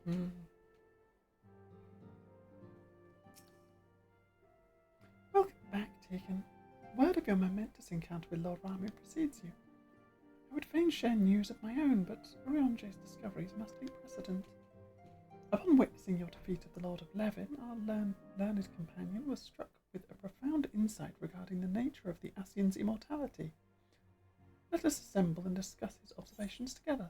Hmm. Welcome back, Tegan. Word of your momentous encounter with Lord Ramu precedes you. I would fain share news of my own, but Orionje's discoveries must take precedent. Upon witnessing your defeat of the Lord of Levin, our learned companion was struck with a profound insight regarding the nature of the Ascian's immortality. Let us assemble and discuss his observations together.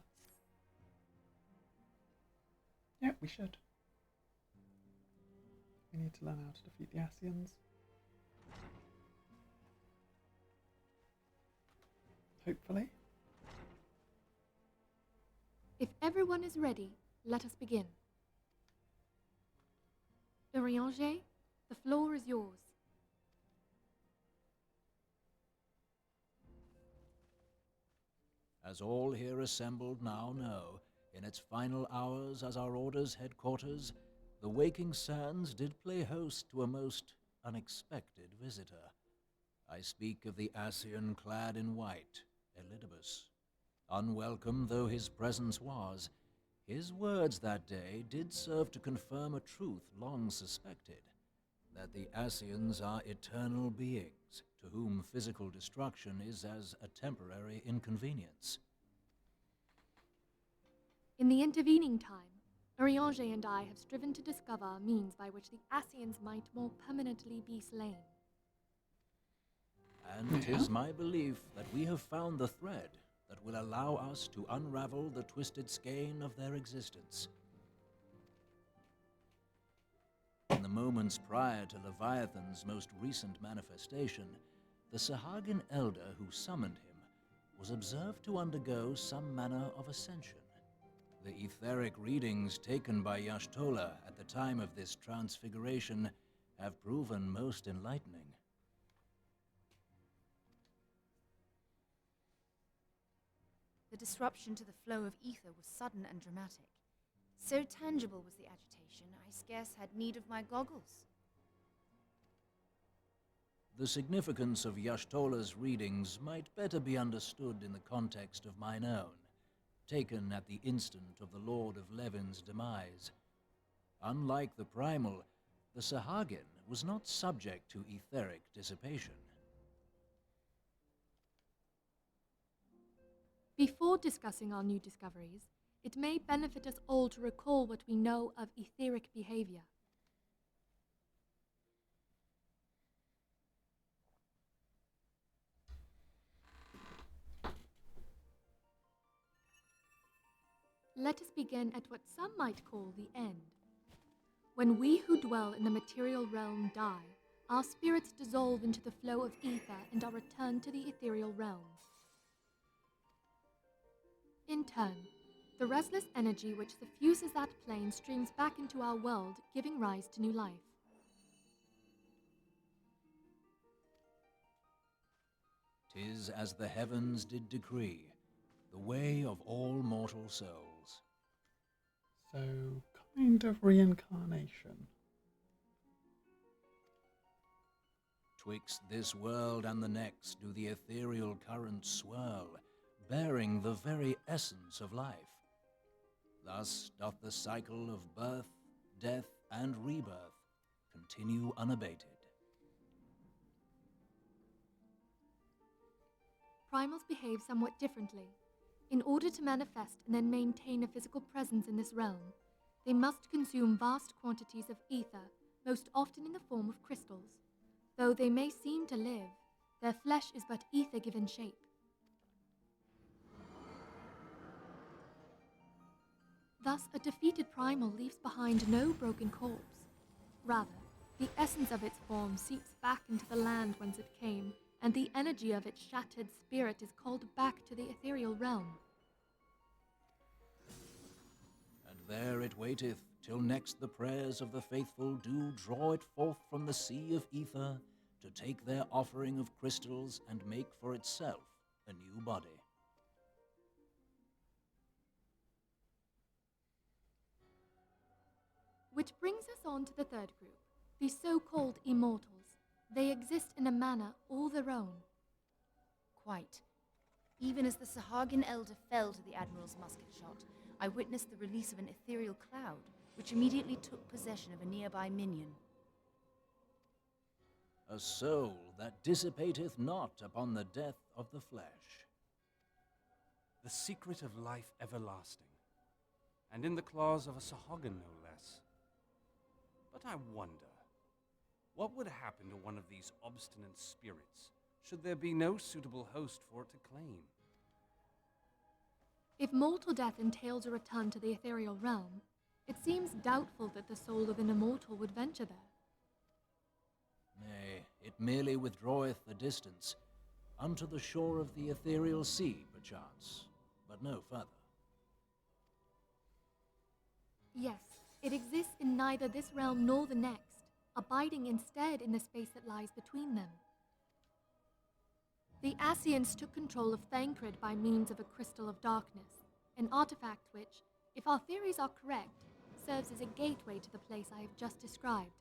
Yeah, we should. We need to learn how to defeat the Ascians. Hopefully. If everyone is ready, let us begin. Urianger, the floor is yours. As all here assembled now know, in its final hours as our Order's headquarters, the waking sands did play host to a most unexpected visitor. I speak of the Ascian clad in white, Elidibus. Unwelcome though his presence was, his words that day did serve to confirm a truth long suspected, that the Ascians are eternal beings, to whom physical destruction is as a temporary inconvenience. In the intervening time, Urianger and I have striven to discover a means by which the Ascians might more permanently be slain. And 'tis my belief that we have found the thread that will allow us to unravel the twisted skein of their existence. In the moments prior to Leviathan's most recent manifestation, the Sahagin elder who summoned him was observed to undergo some manner of ascension. The etheric readings taken by Yashtola at the time of this transfiguration have proven most enlightening. The disruption to the flow of ether was sudden and dramatic. So tangible was the agitation, I scarce had need of my goggles. The significance of Yashtola's readings might better be understood in the context of mine own, taken at the instant of the Lord of Levin's demise. Unlike the primal, the Sahagin was not subject to etheric dissipation. Before discussing our new discoveries, it may benefit us all to recall what we know of etheric behavior. Let us begin at what some might call the end. When we who dwell in the material realm die, our spirits dissolve into the flow of ether and are returned to the ethereal realm. In turn, the restless energy which suffuses that plane streams back into our world, giving rise to new life. "'Tis as the heavens did decree, the way of all mortal souls." So, kind of reincarnation. "'Twixt this world and the next do the ethereal currents swirl, bearing the very essence of life. Thus doth the cycle of birth, death, and rebirth continue unabated." Primals behave somewhat differently. In order to manifest and then maintain a physical presence in this realm, they must consume vast quantities of ether, most often in the form of crystals. Though they may seem to live, their flesh is but ether given shape. Thus, a defeated primal leaves behind no broken corpse. Rather, the essence of its form seeps back into the land whence it came, and the energy of its shattered spirit is called back to the ethereal realm. "And there it waiteth, till next the prayers of the faithful do draw it forth from the sea of ether, to take their offering of crystals and make for itself a new body." Which brings us on to the third group, the so-called immortals. They exist in a manner all their own. Quite. Even as the Sahagin elder fell to the Admiral's musket shot, I witnessed the release of an ethereal cloud, which immediately took possession of a nearby minion. A soul that dissipateth not upon the death of the flesh. The secret of life everlasting, and in the claws of a Sahuagin no less. But I wonder, what would happen to one of these obstinate spirits, should there be no suitable host for it to claim? If mortal death entails a return to the ethereal realm, it seems doubtful that the soul of an immortal would venture there. Nay, it merely withdraweth the distance, unto the shore of the ethereal sea, perchance, but no further. Yes, it exists in neither this realm nor the next, abiding instead in the space that lies between them. The Ascians took control of Thancred by means of a crystal of darkness, an artifact which, if our theories are correct, serves as a gateway to the place I have just described.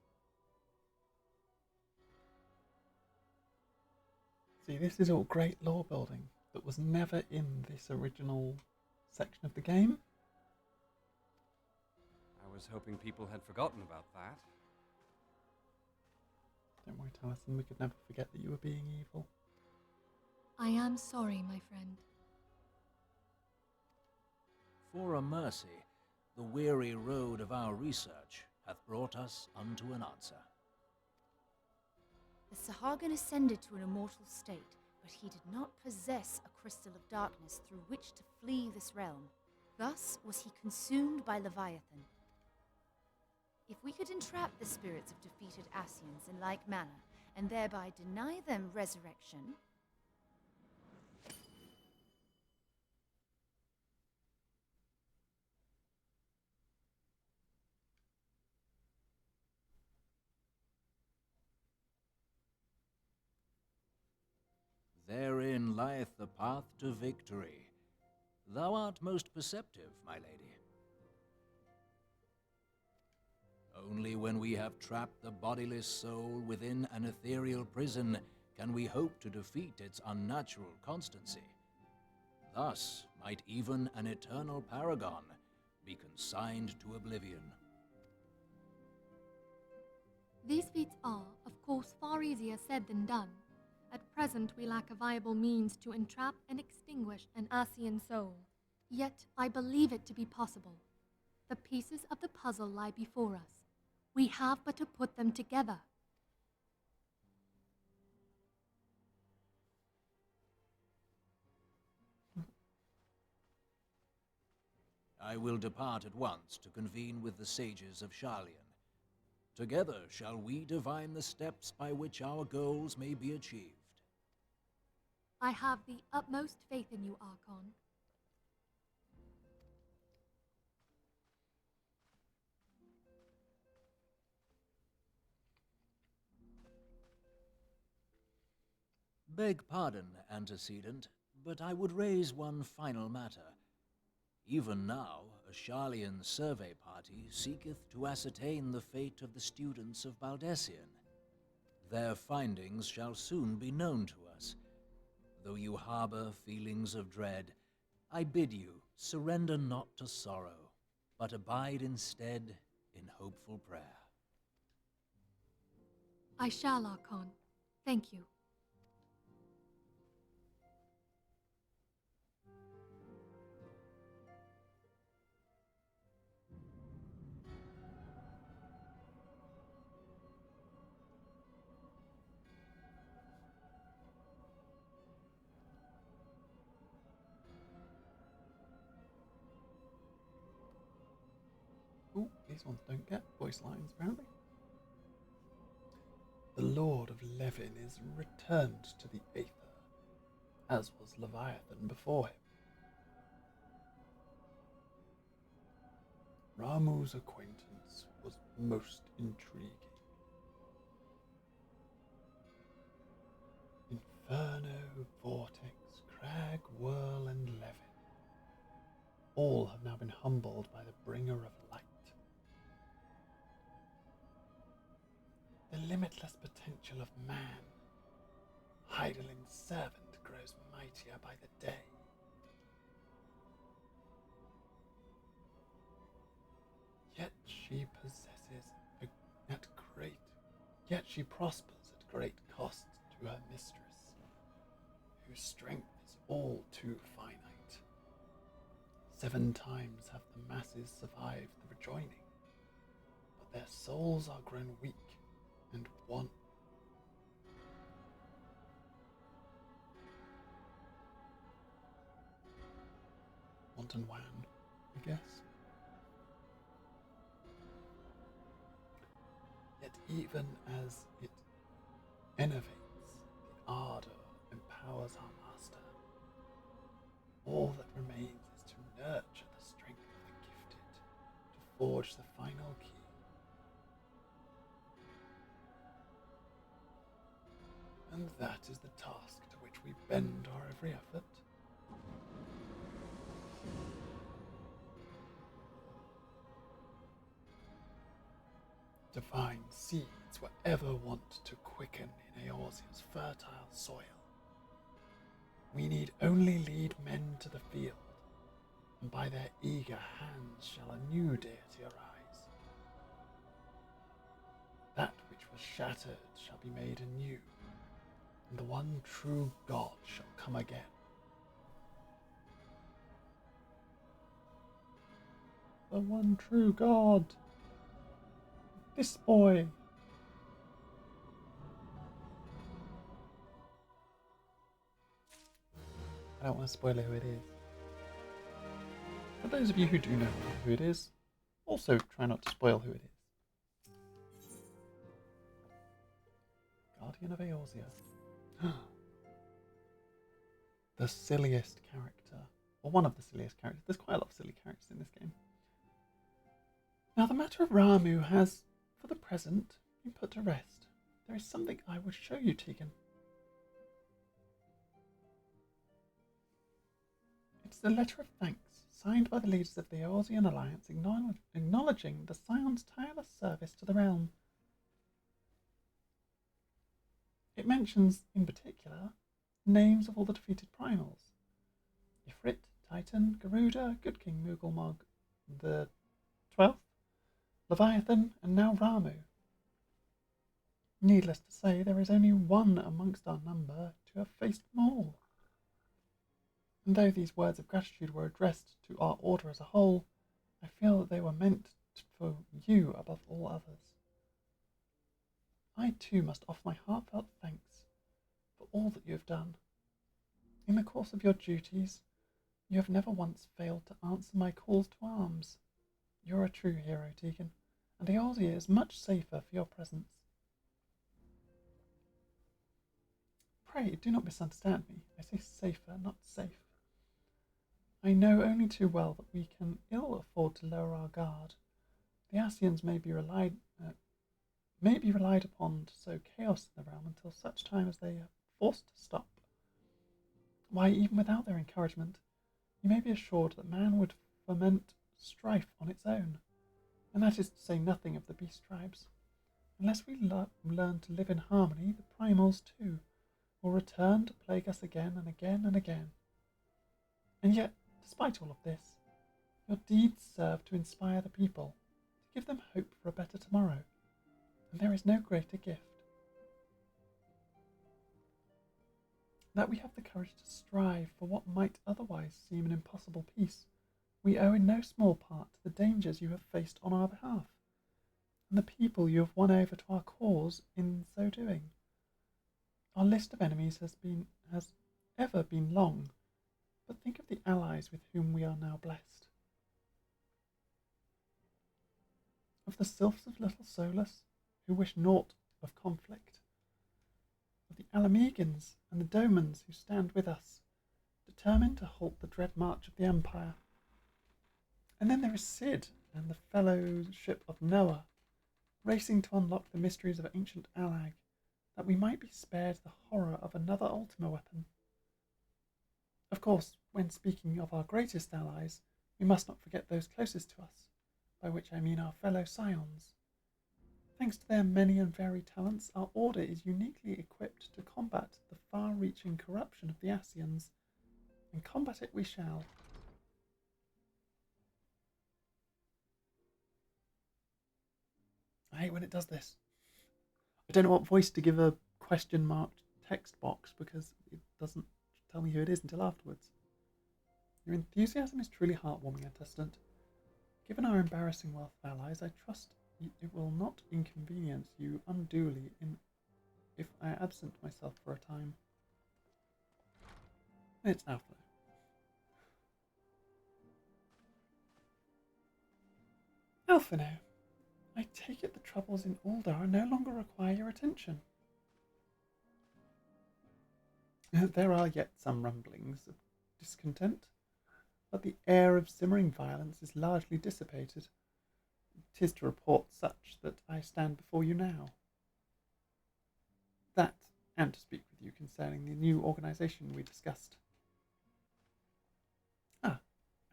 See, this is all great lore building that was never in this original section of the game. I was hoping people had forgotten about that. Don't worry, Taliesin, we could never forget that you were being evil. I am sorry, my friend. For a mercy, the weary road of our research hath brought us unto an answer. The Sahuagin ascended to an immortal state, but he did not possess a crystal of darkness through which to flee this realm. Thus was he consumed by Leviathan. If we could entrap the spirits of defeated Ascians in like manner, and thereby deny them resurrection, Therein lieth the path to victory. Thou art most perceptive, my lady. Only when we have trapped the bodiless soul within an ethereal prison can we hope to defeat its unnatural constancy. Thus might even an eternal paragon be consigned to oblivion. These feats are, of course, far easier said than done. At present, we lack a viable means to entrap and extinguish an Ascian soul. Yet, I believe it to be possible. The pieces of the puzzle lie before us. We have but to put them together. I will depart at once to convene with the sages of Sharlayan. Together shall we divine the steps by which our goals may be achieved. I have the utmost faith in you, Archon. Beg pardon, antecedent, but I would raise one final matter. Even now, a Sharlayan survey party seeketh to ascertain the fate of the students of Baldessian. Their findings shall soon be known to us. Though you harbor feelings of dread, I bid you surrender not to sorrow, but abide instead in hopeful prayer. I shall, Archon. Thank you. Ooh, these ones don't get voice lines, apparently. The Lord of Levin is returned to the Aether, as was Leviathan before him. Ramu's acquaintance was most intriguing. Inferno, Vortex, Crag, Whirl, and Levin. All have now been humbled by the bringer of light. The limitless potential of man, Heideling's servant, grows mightier by the day. She possesses at great, yet she prospers at great cost to her mistress, whose strength is all too finite. 7 times have the masses survived the rejoining, but their souls are grown weak and wanton wan, I guess. Yet even as it enervates, the ardour empowers our master. All that remains is to nurture the strength of the gifted, to forge the final key. And that is the task to which we bend our every effort. Divine seeds were ever wont to quicken in Eorzea's fertile soil. We need only lead men to the field, and by their eager hands shall a new deity arise. That which was shattered shall be made anew, and the one true God shall come again. The one true God. This boy. I don't want to spoil who it is. For those of you who do know who it is, also try not to spoil who it is. Guardian of Eorzea. The silliest character, or one of the silliest characters. There's quite a lot of silly characters in this game. Now the matter of Ramu has, for the present, been put to rest. There is something I would show you, Tegan. It's a letter of thanks, signed by the leaders of the Eorzean Alliance, acknowledging the Scion's tireless service to the realm. It mentions, in particular, names of all the defeated primals. Ifrit, Titan, Garuda, Good King Mughal the 12th, Leviathan, and now Ramu. Needless to say, there is only one amongst our number to have faced them all. And though these words of gratitude were addressed to our order as a whole, I feel that they were meant for you above all others. I too must offer my heartfelt thanks for all that you have done. In the course of your duties, you have never once failed to answer my calls to arms. You're a true hero, Tegan, and Eorzea is much safer for your presence. Pray, do not misunderstand me. I say safer, not safe. I know only too well that we can ill afford to lower our guard. The Ascians may be relied upon to sow chaos in the realm until such time as they are forced to stop. Why, even without their encouragement, you may be assured that man would foment strife on its own, and that is to say nothing of the beast tribes. Unless we learn to live in harmony, the primals too will return to plague us again and again and again. And yet, despite all of this, your deeds serve to inspire the people, to give them hope for a better tomorrow, and there is no greater gift. That we have the courage to strive for what might otherwise seem an impossible peace, we owe in no small part to the dangers you have faced on our behalf, and the people you have won over to our cause in so doing. Our list of enemies has ever been long, but think of the allies with whom we are now blessed. Of the sylphs of Little Solus, who wish naught of conflict. Of the Alamegans and the Domans who stand with us, determined to halt the dread march of the Empire. And then there is Cid and the Fellowship of Noah, racing to unlock the mysteries of ancient Allag, that we might be spared the horror of another Ultima weapon. Of course, when speaking of our greatest allies, we must not forget those closest to us, by which I mean our fellow Scions. Thanks to their many and varied talents, our order is uniquely equipped to combat the far-reaching corruption of the Ascians, and combat it we shall. I hate when it does this. I don't know what voice to give a question-marked text box because it doesn't tell me who it is until afterwards. Your enthusiasm is truly heartwarming, attestant. Given our embarrassing wealth of allies, I trust it will not inconvenience you unduly if I absent myself for a time. It's Alpha. Alphino, I take it the troubles in Uldar no longer require your attention. There are yet some rumblings of discontent, but the air of simmering violence is largely dissipated. 'Tis to report such that I stand before you now. That, and to speak with you concerning the new organisation we discussed. I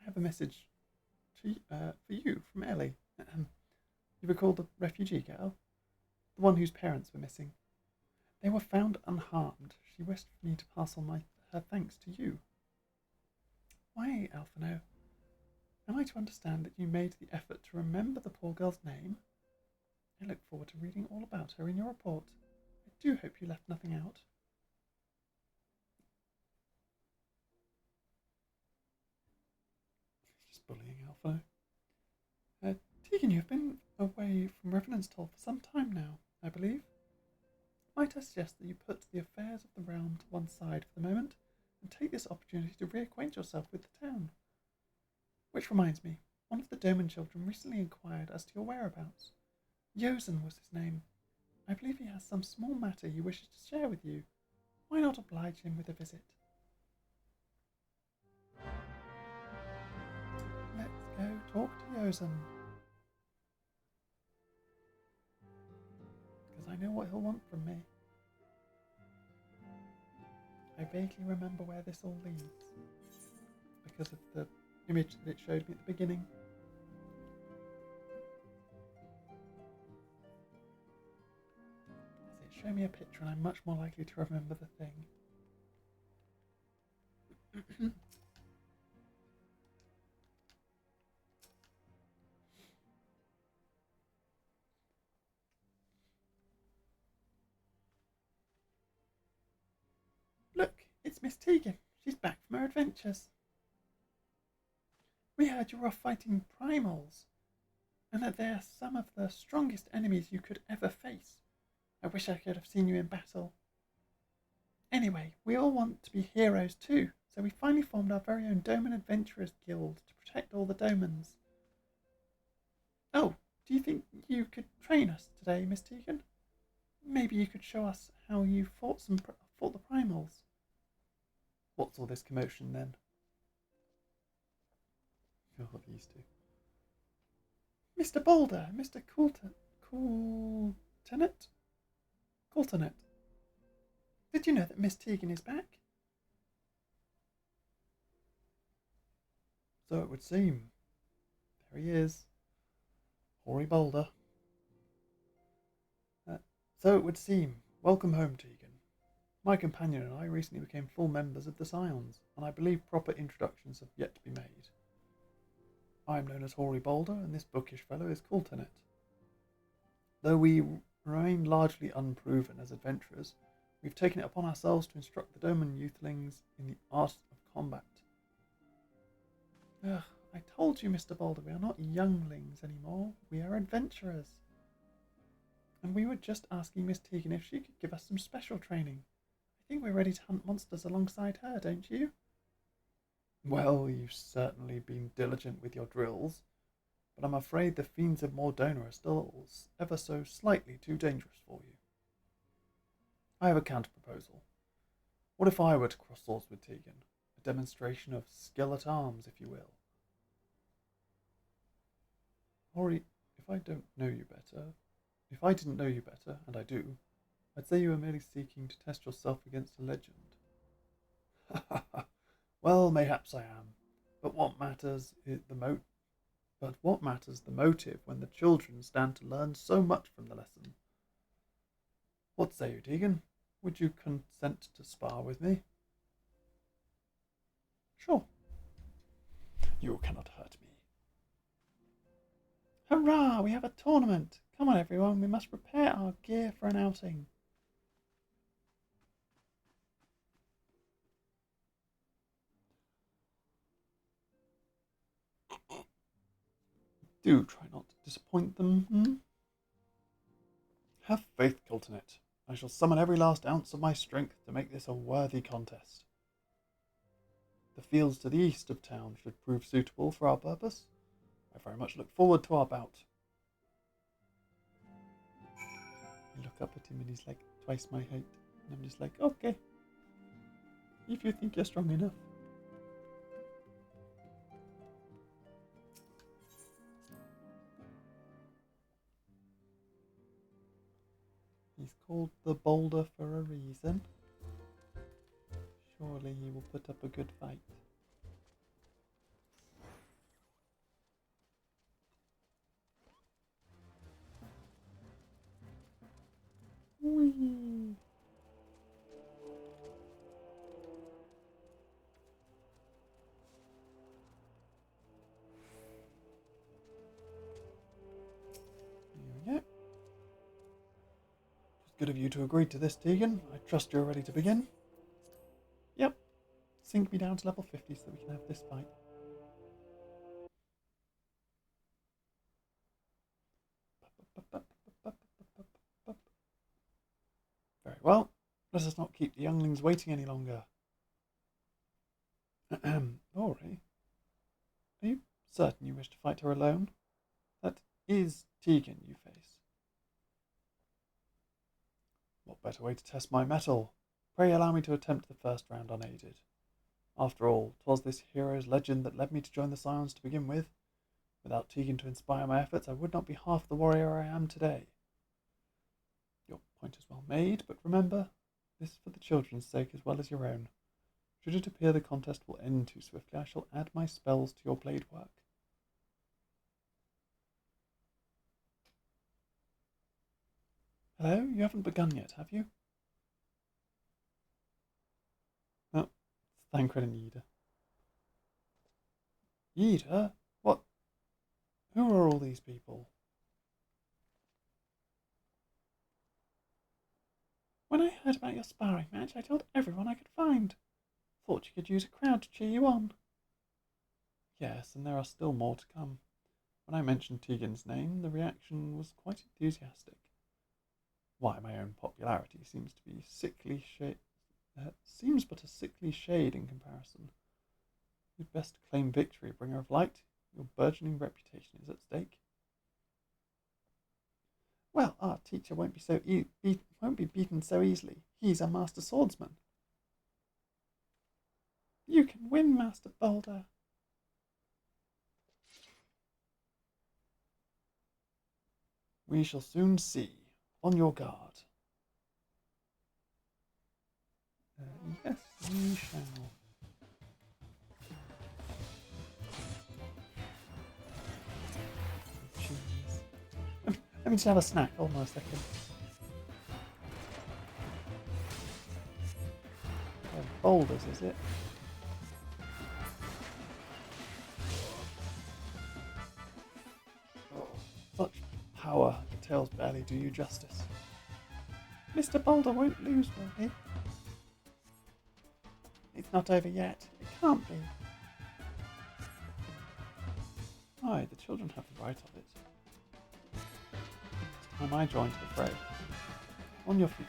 have a message for you from Ellie. You recall the refugee girl? The one whose parents were missing. They were found unharmed. She wished me to pass on her thanks to you. Why, Alphino? Am I to understand that you made the effort to remember the poor girl's name? I look forward to reading all about her in your report. I do hope you left nothing out. Just bullying, Alphino. Tegan, you've been away from Revenant's Toll for some time now, I believe. Might I suggest that you put the affairs of the realm to one side for the moment and take this opportunity to reacquaint yourself with the town? Which reminds me, one of the Doman children recently inquired as to your whereabouts. Yosen was his name. I believe he has some small matter he wishes to share with you. Why not oblige him with a visit? Let's go talk to Yosen. Because I know what he'll want from me. I vaguely remember where this all leads, because of the image that it showed me at the beginning. As it showed me a picture and I'm much more likely to remember the thing. Look, it's Miss Tegan. She's back from her adventures. We heard you were off fighting primals, and that they are some of the strongest enemies you could ever face. I wish I could have seen you in battle. Anyway, we all want to be heroes too, so we finally formed our very own Doman Adventurers Guild to protect all the Domans. Oh, do you think you could train us today, Miss Tegan? Maybe you could show us how you fought the primals. What's all this commotion then? Oh, these two. Mr. Boulder, Mr. Coulternet. Did you know that Miss Tegan is back? So it would seem. There he is. Hoary Boulder. So it would seem. Welcome home, Tegan. My companion and I recently became full members of the Scions, and I believe proper introductions have yet to be made. I am known as Hoary Boulder, and this bookish fellow is Coulternet. Though we remain largely unproven as adventurers, we've taken it upon ourselves to instruct the Doman youthlings in the art of combat. I told you, Mr. Boulder, we are not younglings anymore. We are adventurers. And we were just asking Miss Tegan if she could give us some special training. I think we're ready to hunt monsters alongside her, don't you? Well, you've certainly been diligent with your drills, but I'm afraid the fiends of Mordona are still ever so slightly too dangerous for you. I have a counter-proposal. What if I were to cross swords with Tegan? A demonstration of skill at arms, if you will. Hoary, if I didn't know you better, and I do, I'd say you were merely seeking to test yourself against a legend. Well, mayhaps I am, but what matters the motive when the children stand to learn so much from the lesson? What say you, Tegan? Would you consent to spar with me? Sure. You cannot hurt me. Hurrah! We have a tournament! Come on, everyone, we must prepare our gear for an outing. Do try not to disappoint them, Have faith, Kiltonet. I shall summon every last ounce of my strength to make this a worthy contest. The fields to the east of town should prove suitable for our purpose. I very much look forward to our bout. I look up at him and he's like twice my height. And I'm just like, okay. If you think you're strong enough. He's called the Boulder for a reason. Surely he will put up a good fight. Whee! Here we go. It's good of you to agree to this, Tegan. I trust you're ready to begin. Yep. Sink me down to level 50 so that we can have this fight. Very well. Let us not keep the younglings waiting any longer. Ori, are you certain you wish to fight her alone? That is Tegan you face. What better way to test my mettle? Pray allow me to attempt the first round unaided. After all, 'twas this hero's legend that led me to join the Scions to begin with. Without Tegan to inspire my efforts, I would not be half the warrior I am today. Your point is well made, but remember, this is for the children's sake as well as your own. Should it appear the contest will end too swiftly, I shall add my spells to your blade work. Hello? You haven't begun yet, have you? Oh, it's Thancred and Yida. Yida? What? Who are all these people? When I heard about your sparring match, I told everyone I could find. Thought you could use a crowd to cheer you on. Yes, and there are still more to come. When I mentioned Tegan's name, the reaction was quite enthusiastic. Why, my own popularity seems to be seems but a sickly shade in comparison. You'd best claim victory, bringer of light. Your burgeoning reputation is at stake. Well, our teacher won't be beaten so easily. He's a master swordsman. You can win, Master Boulder. We shall soon see. On your guard. Yes, we shall. Cheese. Let me just have a snack. Hold on a second. Boulders, is it? Such power, the tails barely do you justice. Mr. Boulder won't lose, will he? It's not over yet. It can't be. Aye, the children have the right of it. It's time I joined the fray. On your feet.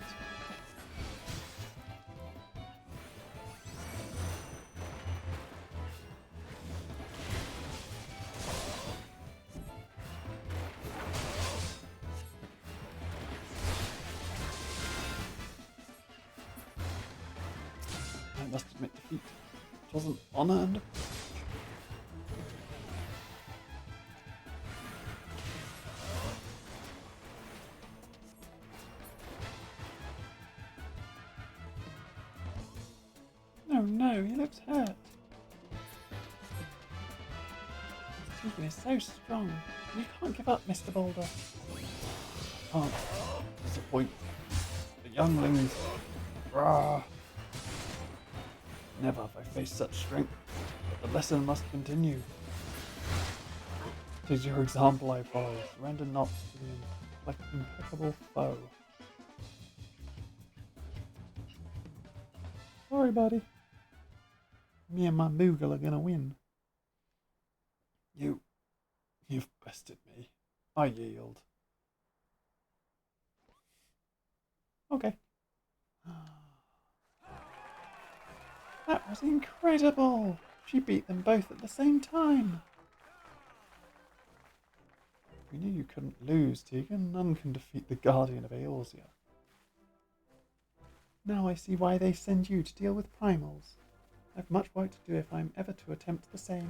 I must admit defeat. It was an honour and a... Oh no, he looks hurt. Tegan is so strong. You can't give up, Mr. Boulder. Can't disappoint the younglings. Rah. Never have I faced such strength, but the lesson must continue. It is your example I follow. Surrender not to the like an impeccable foe. Sorry, buddy. Me and my Moogle are gonna win. You've bested me. I yield. Okay. That was incredible! She beat them both at the same time. We knew you couldn't lose, Tegan. None can defeat the Guardian of Eorzea. Now I see why they send you to deal with primals. I've much work to do if I'm ever to attempt the same.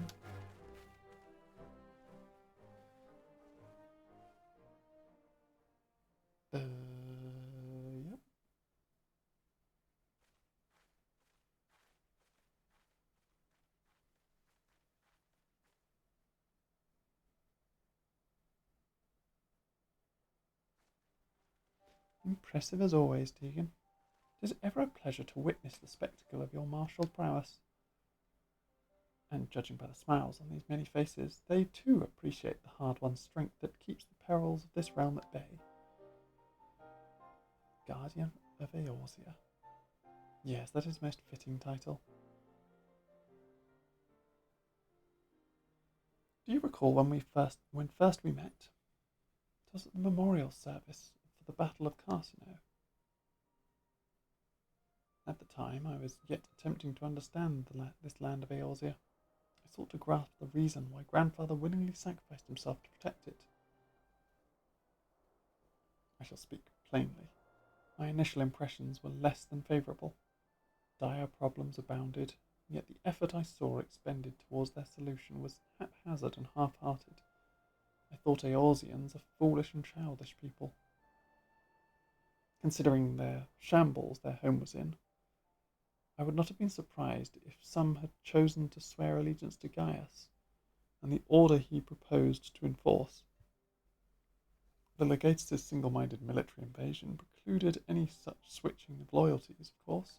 Yep. Impressive as always, Tegan. It is ever a pleasure to witness the spectacle of your martial prowess. And judging by the smiles on these many faces, they too appreciate the hard-won strength that keeps the perils of this realm at bay. Guardian of Eorzea. Yes, that is a most fitting title. Do you recall when first we met? It was at the memorial service for the Battle of Carsino. At the time, I was yet attempting to understand this land of Eorzea. I sought to grasp the reason why Grandfather willingly sacrificed himself to protect it. I shall speak plainly. My initial impressions were less than favourable. Dire problems abounded, yet the effort I saw expended towards their solution was haphazard and half-hearted. I thought Eorzeans a foolish and childish people. Considering their shambles their home was in, I would not have been surprised if some had chosen to swear allegiance to Gaius and the order he proposed to enforce. The legatus' single-minded military invasion precluded any such switching of loyalties, of course.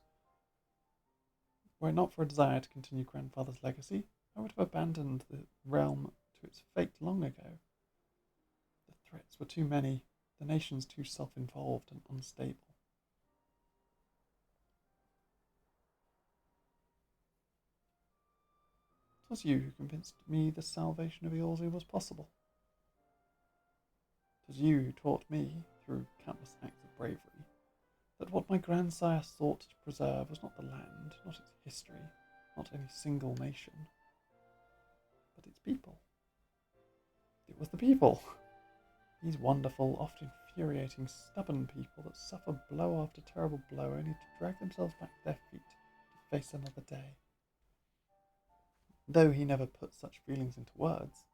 Were it not for a desire to continue Grandfather's legacy, I would have abandoned the realm to its fate long ago. The threats were too many, the nations too self-involved and unstable. It was you who convinced me the salvation of Eorzea was possible. It was you who taught me, through countless acts of bravery, that what my grandsire sought to preserve was not the land, not its history, not any single nation, but its people. It was the people. These wonderful, often infuriating, stubborn people that suffer blow after terrible blow only to drag themselves back to their feet to face another day. Though he never put such feelings into words,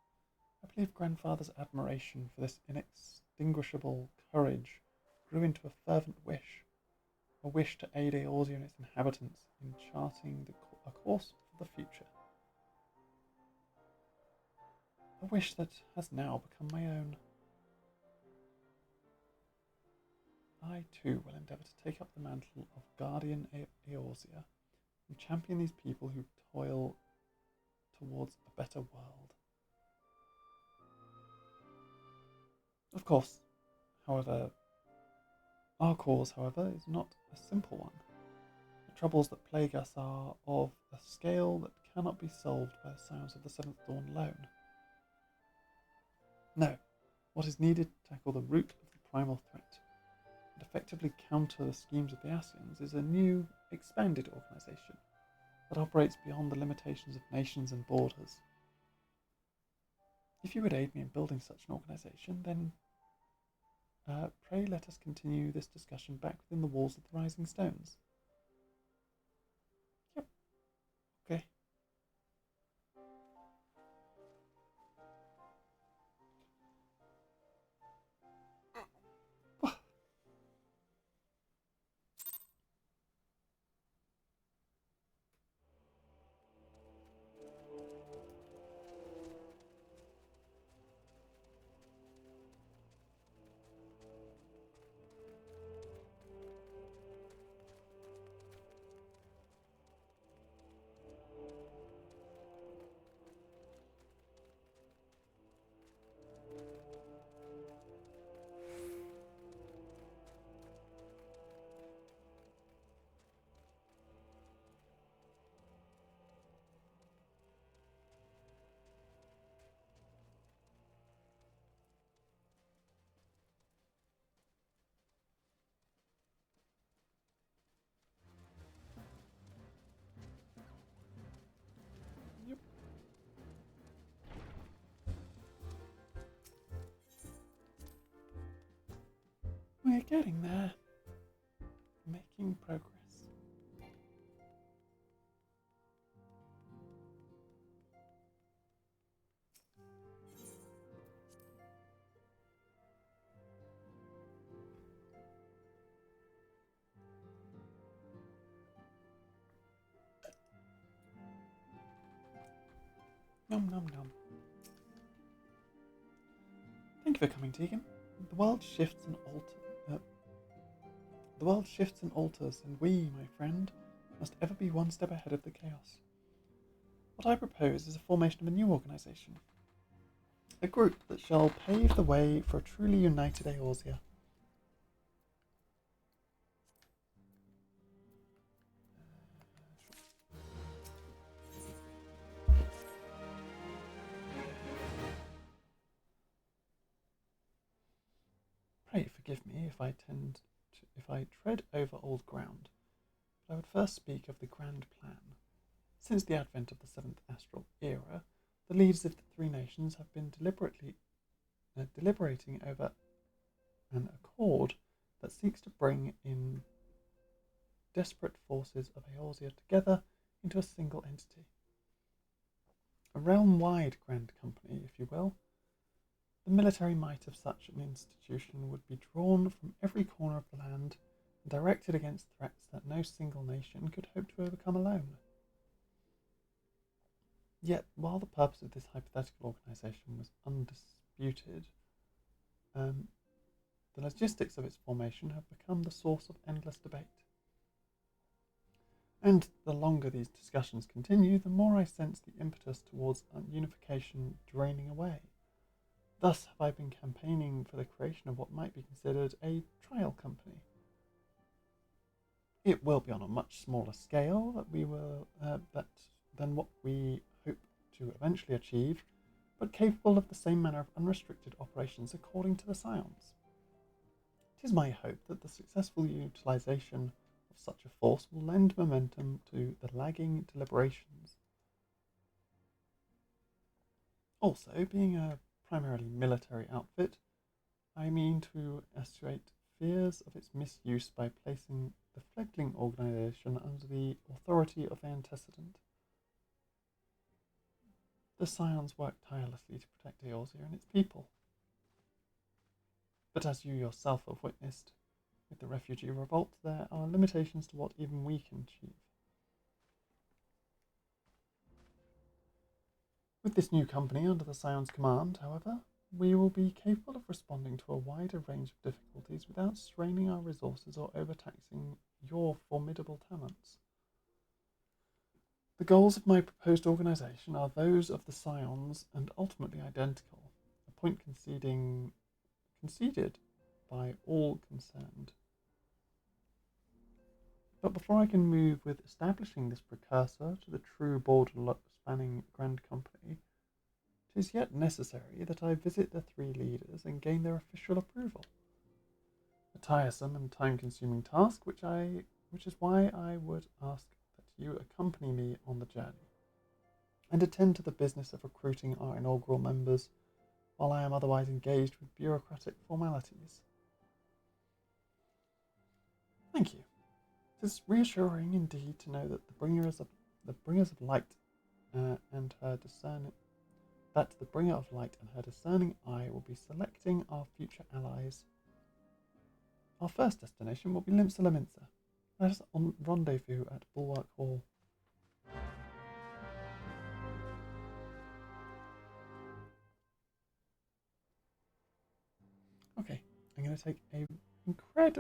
I believe Grandfather's admiration for this inextinguishable courage grew into a fervent wish, a wish to aid Eorzea and its inhabitants in charting a course for the future. A wish that has now become my own. I too will endeavour to take up the mantle of Guardian Eorzea and champion these people who toil towards a better world. Of course, however, our cause, however, is not a simple one. The troubles that plague us are of a scale that cannot be solved by the sounds of the seventh dawn alone. No, what is needed to tackle the root of the primal threat and effectively counter the schemes of the Ascians is a new, expanded organisation that operates beyond the limitations of nations and borders. If you would aid me in building such an organisation, then pray let us continue this discussion back within the walls of the Rising Stones. Yep. Okay. We're getting there. Making progress. Nom nom nom. Thank you for coming, Tegan. The world shifts and alters, and we, my friend, must ever be one step ahead of the chaos. What I propose is a formation of a new organisation. A group that shall pave the way for a truly united Eorzea. Pray forgive me if I tread over old ground, but I would first speak of the grand plan. Since the advent of the seventh astral era, the leaders of the three nations have been deliberating over an accord that seeks to bring in desperate forces of Eorzea together into a single entity. A realm-wide grand company, if you will. The military might of such an institution would be drawn from every corner of the land and directed against threats that no single nation could hope to overcome alone. Yet, while the purpose of this hypothetical organisation was undisputed, the logistics of its formation have become the source of endless debate. And the longer these discussions continue, the more I sense the impetus towards unification draining away. Thus have I been campaigning for the creation of what might be considered a trial company. It will be on a much smaller scale than what we hope to eventually achieve, but capable of the same manner of unrestricted operations according to the science. It is my hope that the successful utilisation of such a force will lend momentum to the lagging deliberations. Also, being a primarily military outfit, I mean to assuage fears of its misuse by placing the fledgling organisation under the authority of the antecedent. The Scions work tirelessly to protect Eorzea and its people. But as you yourself have witnessed, with the refugee revolt, there are limitations to what even we can achieve. With this new company under the Scion's command, however, we will be capable of responding to a wider range of difficulties without straining our resources or overtaxing your formidable talents. The goals of my proposed organisation are those of the Scions and ultimately identical, a point conceded by all concerned. But before I can move with establishing this precursor to the true border-spanning Grand Company, it is yet necessary that I visit the three leaders and gain their official approval. A tiresome and time-consuming task, which is why I would ask that you accompany me on the journey, and attend to the business of recruiting our inaugural members, while I am otherwise engaged with bureaucratic formalities. Thank you. It is reassuring indeed to know that the bringers of light and her discerning eye will be selecting our future allies. Our first destination will be Limsa Laminsa. Let us rendezvous at Bulwark Hall. Okay, I'm going to take a incredibly